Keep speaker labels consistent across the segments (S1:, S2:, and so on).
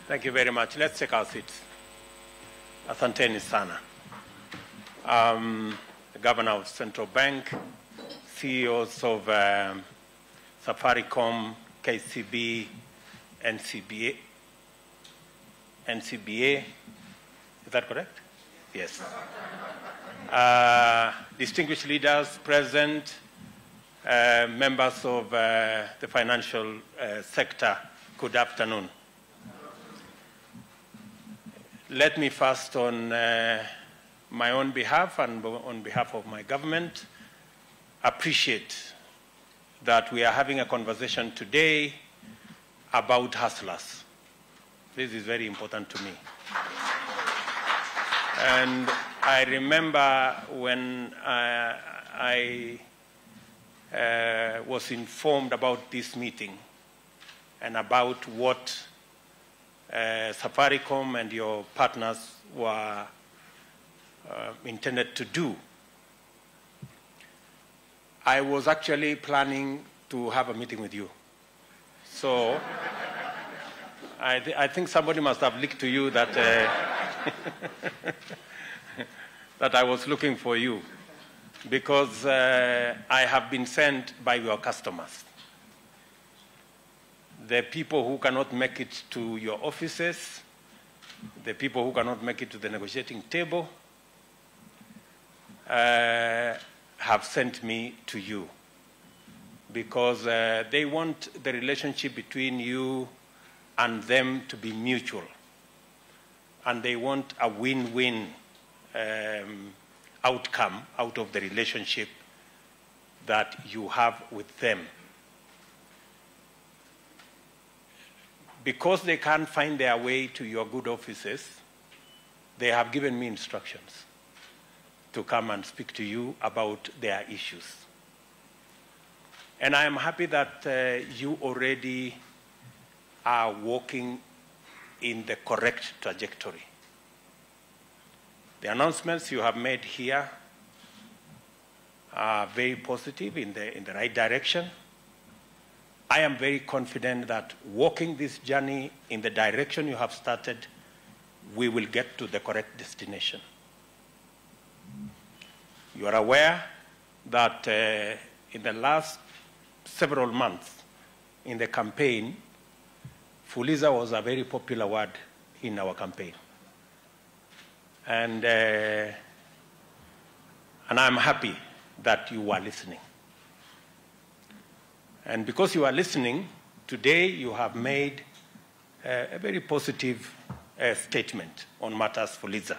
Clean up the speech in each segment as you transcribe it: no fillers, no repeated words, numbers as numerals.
S1: Thank you very much. Let's take our seats. Asanteni sana. The Governor of Central Bank, CEOs of Safaricom, KCB, NCBA. Is that correct? Yes. Distinguished leaders present, members of the financial sector, good afternoon. Let me first, on my own behalf and on behalf of my government, appreciate that we are having a conversation today about hustlers. This is very important to me. And I remember when I was informed about this meeting and about what Safaricom and your partners were intended to do. I was actually planning to have a meeting with you. So I think somebody must have leaked to you that, that I was looking for you, because I have been sent by your customers. The people who cannot make it to your offices, the people who cannot make it to the negotiating table, have sent me to you, because they want the relationship between you and them to be mutual, and they want a win-win outcome out of the relationship that you have with them. Because they can't find their way to your good offices, they have given me instructions to come and speak to you about their issues. And I am happy that you already are walking in the correct trajectory. The announcements you have made here are very positive, in the right direction. I am very confident that walking this journey in the direction you have started, we will get to the correct destination. You are aware that in the last several months in the campaign, Fuliza was a very popular word in our campaign. And I'm happy that you are listening. And because you are listening, today you have made a very positive statement on matters Fuliza.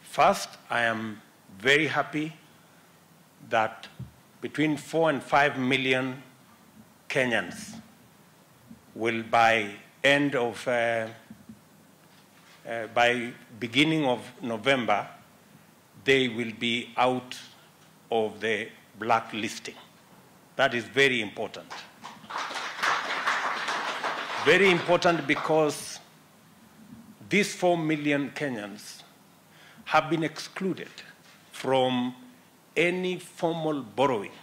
S1: First, I am very happy that between 4 and 5 million Kenyans will, by beginning of November, they will be out of the blacklisting. That is very important. Very important, because these 4 million Kenyans have been excluded from any formal borrowing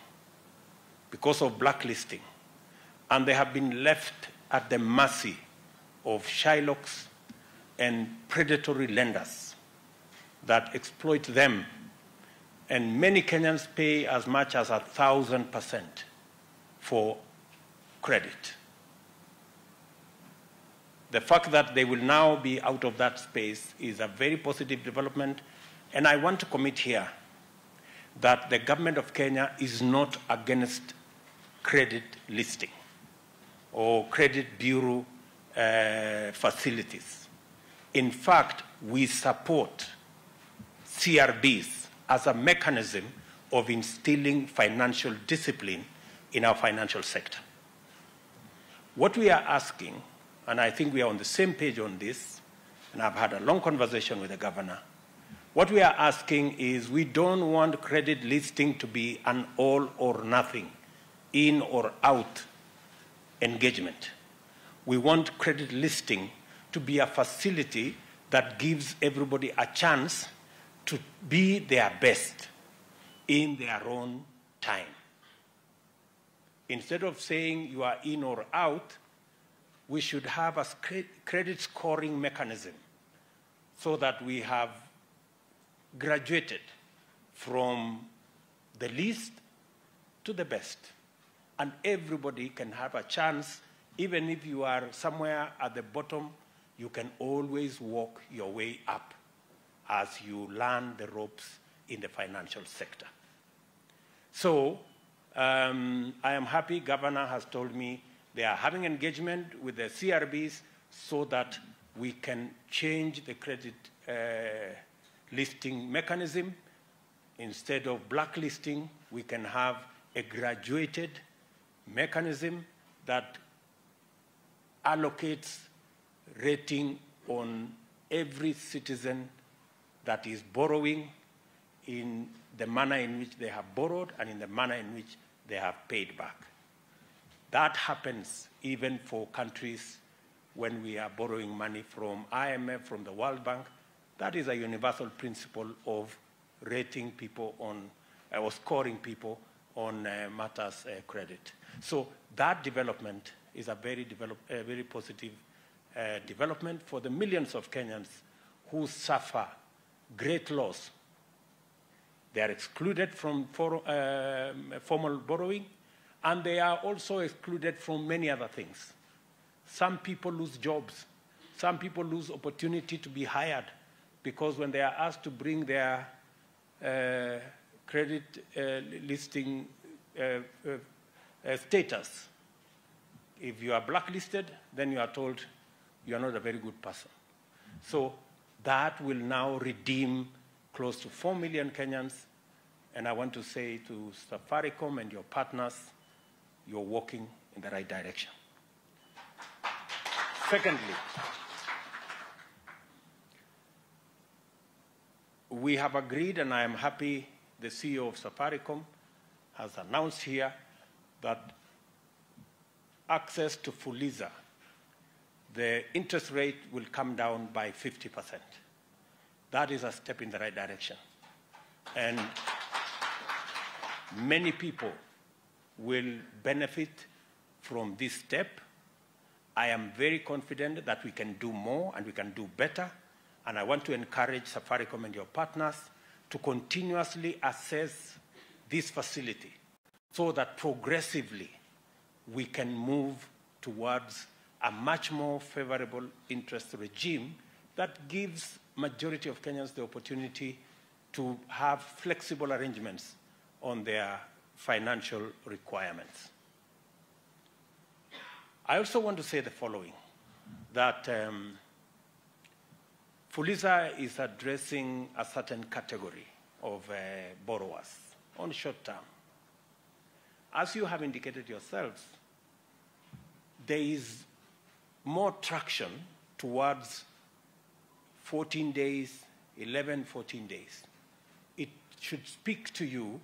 S1: because of blacklisting, and they have been left at the mercy of shylocks and predatory lenders that exploit them. And many Kenyans pay as much as 1,000% for credit. The fact that they will now be out of that space is a very positive development, and I want to commit here that the government of Kenya is not against credit listing or credit bureau facilities. In fact, we support CRBs as a mechanism of instilling financial discipline in our financial sector. What we are asking, and I think we are on the same page on this, and I've had a long conversation with the governor, what we are asking is, we don't want credit listing to be an all or nothing, in or out engagement. We want credit listing to be a facility that gives everybody a chance to be their best in their own time. Instead of saying you are in or out, we should have a credit scoring mechanism so that we have graduated from the least to the best. And everybody can have a chance, even if you are somewhere at the bottom, you can always walk your way up as you learn the ropes in the financial sector. So I am happy Governor has told me they are having engagement with the CRBs so that we can change the credit listing mechanism. Instead of blacklisting, we can have a graduated mechanism that allocates rating on every citizen that is borrowing in the manner in which they have borrowed and in the manner in which they have paid back. That happens even for countries when we are borrowing money from IMF, from the World Bank. That is a universal principle of rating people on, or scoring people on matters credit. So that development is a very positive development for the millions of Kenyans who suffer great loss. They are excluded from formal borrowing, and they are also excluded from many other things. Some people lose jobs. Some people lose opportunity to be hired because when they are asked to bring their credit listing status, if you are blacklisted, then you are told you are not a very good person. So that will now redeem close to 4 million Kenyans, and I want to say to Safaricom and your partners, you're walking in the right direction. Secondly, we have agreed, and I am happy the CEO of Safaricom has announced here that access to Fuliza, the interest rate will come down by 50%. That is a step in the right direction. And many people will benefit from this step. I am very confident that we can do more and we can do better. And I want to encourage Safaricom and your partners to continuously assess this facility so that progressively we can move towards a much more favorable interest regime that gives majority of Kenyans the opportunity to have flexible arrangements on their financial requirements. I also want to say the following, that Fuliza is addressing a certain category of borrowers on short term. As you have indicated yourselves, there is more traction towards 14 days, 11, 14 days. It should speak to you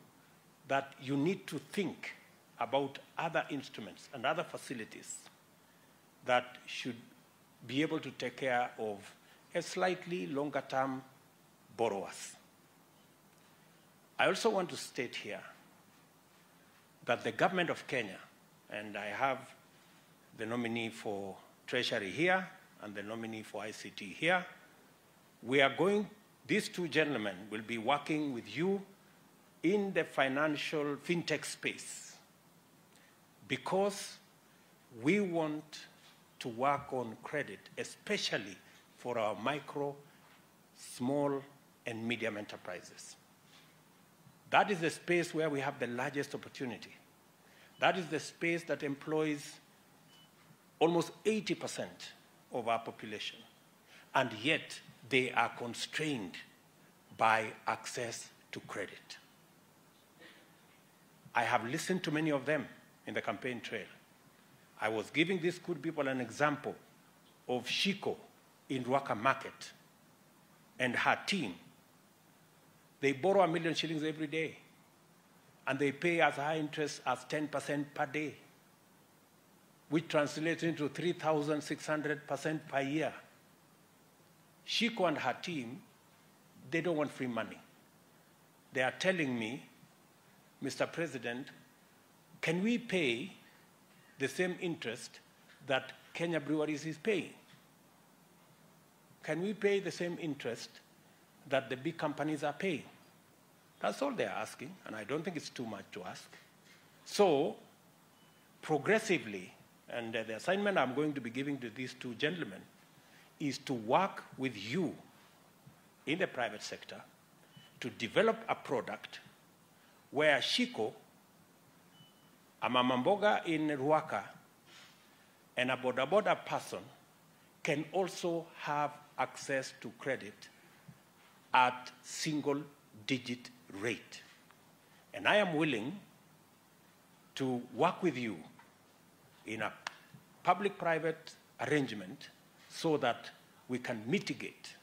S1: that you need to think about other instruments and other facilities that should be able to take care of a slightly longer term borrowers. I also want to state here that the government of Kenya, and I have the nominee for Treasury here and the nominee for ICT here, these two gentlemen will be working with you in the financial fintech space because we want to work on credit, especially for our micro, small, and medium enterprises. That is the space where we have the largest opportunity. That is the space that employs almost 80% of our population, and yet they are constrained by access to credit. I have listened to many of them in the campaign trail. I was giving these good people an example of Shiko in Ruaka Market and her team. They borrow 1 million shillings every day, and they pay as high interest as 10% per day, which translates into 3,600% per year. Shiko and her team, they don't want free money. They are telling me, Mr. President, can we pay the same interest that Kenya Breweries is paying. Can we pay the same interest that the big companies are paying? That's all they're asking, and I don't think it's too much to ask. So, progressively, and the assignment I'm going to be giving to these two gentlemen is to work with you in the private sector to develop a product where Shiko, a mamamboga in Ruaka, and a boda person can also have access to credit at single-digit rate. And I am willing to work with you in a public-private arrangement so that we can mitigate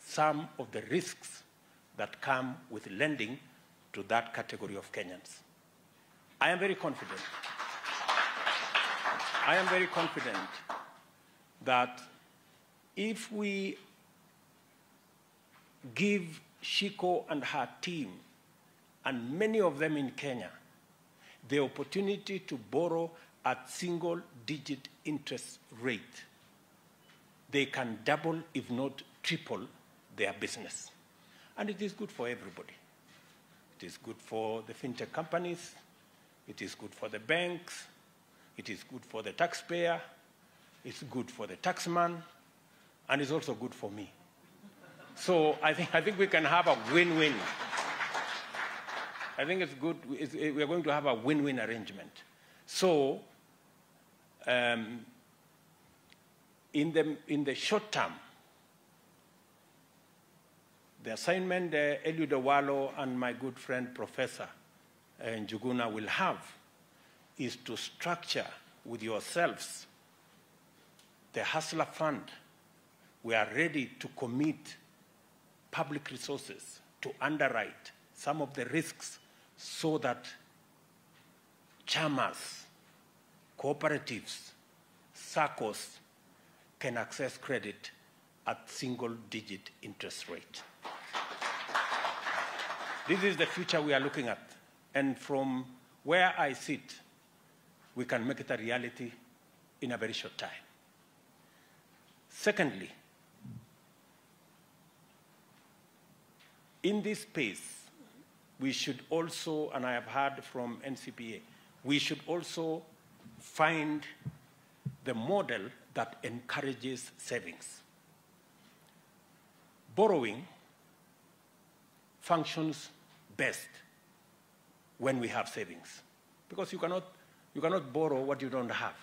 S1: some of the risks that come with lending to that category of Kenyans. I am very confident. I am very confident that if we give Shiko and her team, and many of them in Kenya, the opportunity to borrow at single-digit interest rate, they can double, if not triple, their business. And it is good for everybody. It is good for the fintech companies. It is good for the banks. It is good for the taxpayer. It's good for the taxman. And it's also good for me. So I think we can have a win-win. I think it's good. We're going to have a win-win arrangement. So in the short term, the assignment Eliud Owalo and my good friend Professor Njuguna will have is to structure with yourselves the Hustler Fund. We are ready to commit public resources to underwrite some of the risks so that chamas, cooperatives, SACCOs can access credit at single-digit interest rate. This is the future we are looking at. And from where I sit, we can make it a reality in a very short time. Secondly, in this space, we should also, and I have heard from NCBA, we should also find the model that encourages savings. Borrowing functions best when we have savings, because you cannot borrow what you don't have.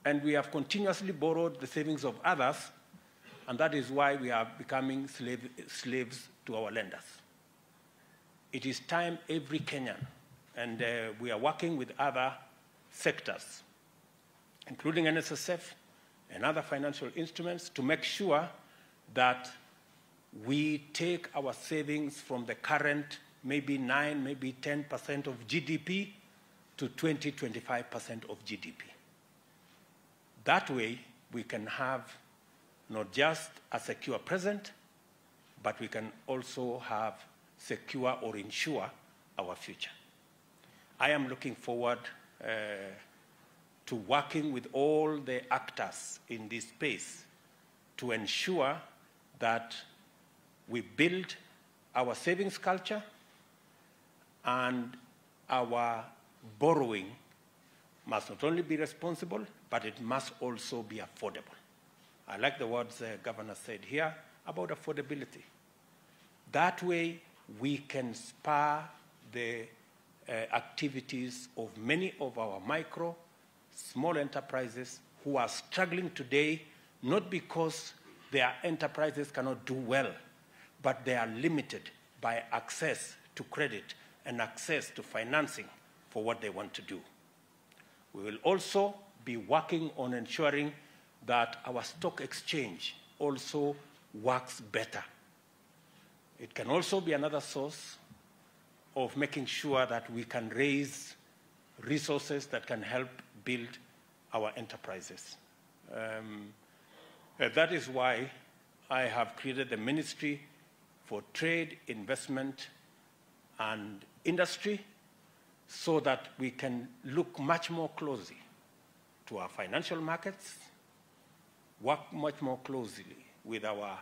S1: And we have continuously borrowed the savings of others, and that is why we are becoming slaves to our lenders. It is time every Kenyan, and we are working with other sectors, including NSSF and other financial instruments, to make sure that we take our savings from the current maybe 9, maybe 10% of GDP to 20, 25% of GDP. That way, we can have not just a secure present, but we can also have secure or ensure our future. I am looking forward to working with all the actors in this space to ensure that we build our savings culture and our borrowing must not only be responsible, but it must also be affordable. I like the words the governor said here about affordability. That way, we can spur the activities of many of our micro, small enterprises who are struggling today, not because their enterprises cannot do well, but they are limited by access to credit and access to financing for what they want to do. We will also be working on ensuring that our stock exchange also works better. It can also be another source of making sure that we can raise resources that can help build our enterprises. That is why I have created the Ministry for Trade, Investment, and Industry, so that we can look much more closely to our financial markets, work much more closely with our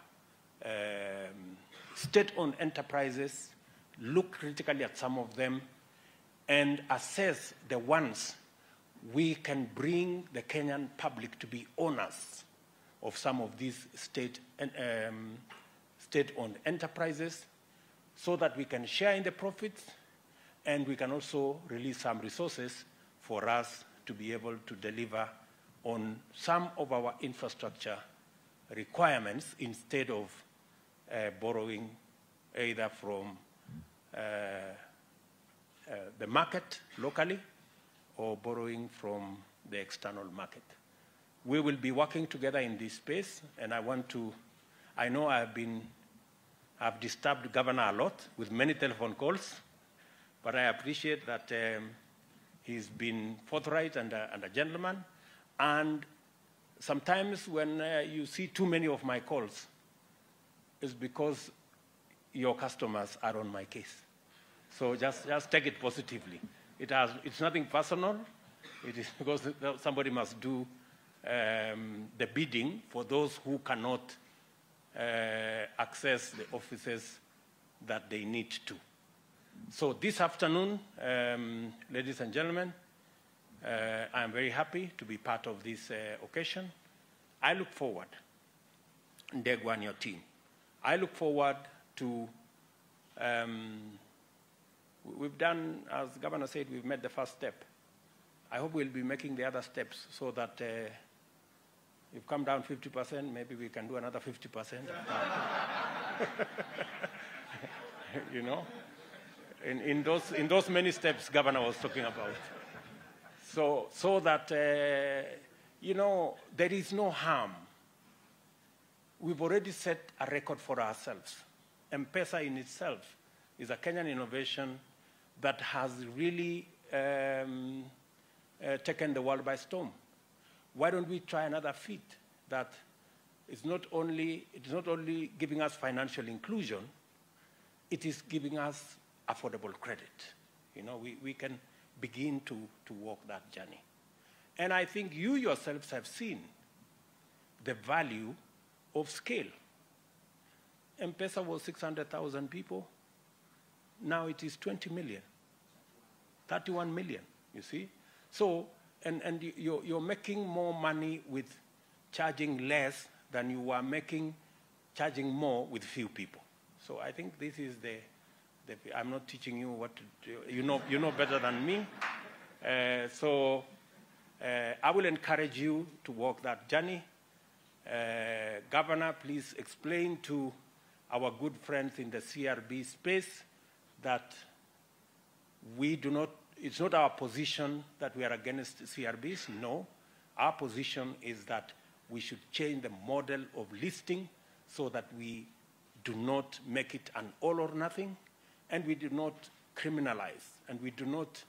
S1: state-owned enterprises, look critically at some of them, and assess the ones we can bring the Kenyan public to be owners of some of these state-owned enterprises, so that we can share in the profits, and we can also release some resources for us to be able to deliver on some of our infrastructure requirements instead of borrowing either from the market locally or borrowing from the external market. We will be working together in this space, and I know I've disturbed the governor a lot with many telephone calls, but I appreciate that he's been forthright and a gentleman. And sometimes when you see too many of my calls, it's because your customers are on my case. So just take it positively. It's nothing personal. It is because somebody must do the bidding for those who cannot access the offices that they need to. So this afternoon, ladies and gentlemen, I'm very happy to be part of this occasion. I look forward, Ndegwa and your team, I look forward to, we've done, as the governor said, we've made the first step. I hope we'll be making the other steps so that you've come down 50%, maybe we can do another 50%. You know, in those many steps Governor was talking about. So that, you know, there is no harm. We've already set a record for ourselves. M-Pesa in itself is a Kenyan innovation that has really taken the world by storm. Why don't we try another feat that is not only giving us financial inclusion, it is giving us affordable credit. You know, we can begin to walk that journey. And I think you yourselves have seen the value of scale. M-Pesa was 600,000 people. Now it is 20 million, 31 million, you see? So, and you're making more money with charging less than you were charging more with few people. So I think this is I'm not teaching you what to do. You know better than me. So I will encourage you to walk that journey. Governor, please explain to our good friends in the CRB space that it's not our position that we are against CRBs, no. Our position is that we should change the model of listing so that we do not make it an all or nothing, and we do not criminalize, and we do not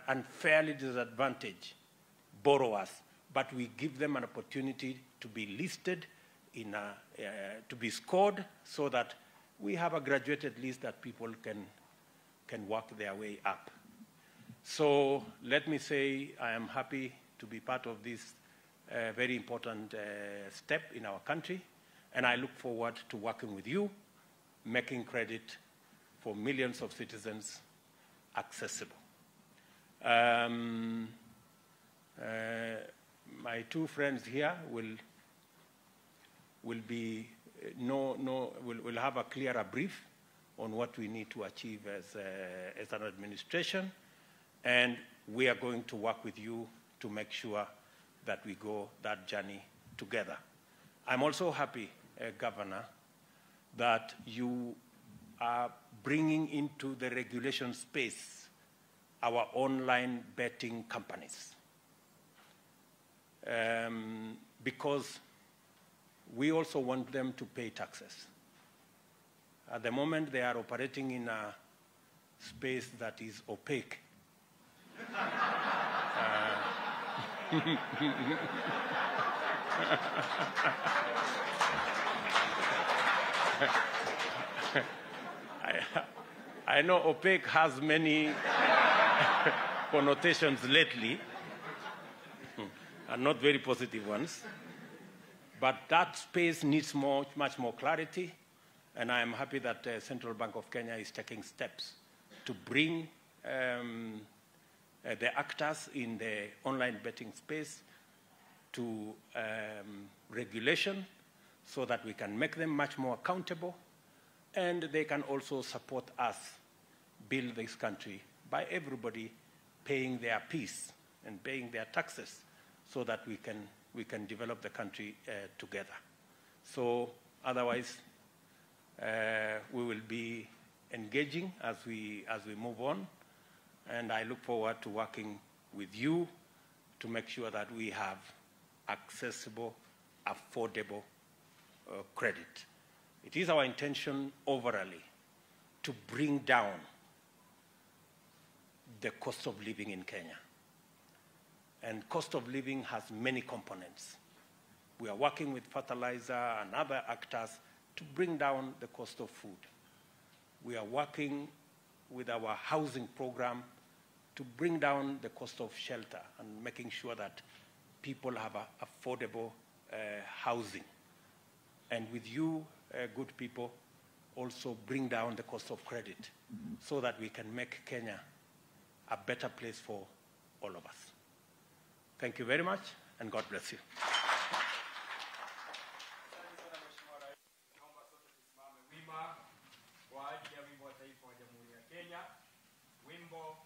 S1: unfairly disadvantage borrowers, but we give them an opportunity to be listed, to be scored, so that we have a graduated list that people can work their way up. So let me say I am happy to be part of this very important step in our country, and I look forward to working with you, making credit for millions of citizens accessible. My two friends here will have a clearer brief on what we need to achieve as an administration, and we are going to work with you to make sure that we go that journey together. I'm also happy, Governor, that you are bringing into the regulation space our online betting companies. Because we also want them to pay taxes. At the moment, they are operating in a space that is opaque. I know opaque has many connotations lately, and not very positive ones. But that space needs much more clarity, and I am happy that the Central Bank of Kenya is taking steps to bring the actors in the online betting space to regulation so that we can make them much more accountable, and they can also support us build this country by everybody paying their piece and paying their taxes so that we can develop the country together. So otherwise, we will be engaging as we move on, and I look forward to working with you to make sure that we have accessible, affordable credit. It is our intention overall to bring down the cost of living in Kenya. And cost of living has many components. We are working with fertilizer and other actors to bring down the cost of food. We are working with our housing program to bring down the cost of shelter and making sure that people have affordable housing. And with you, good people, also bring down the cost of credit so that we can make Kenya a better place for all of us. Thank you very much, and God bless you.
S2: Kwa ajili ya wimbo wa taifa wa Jamhuri ya Kenya, wimbo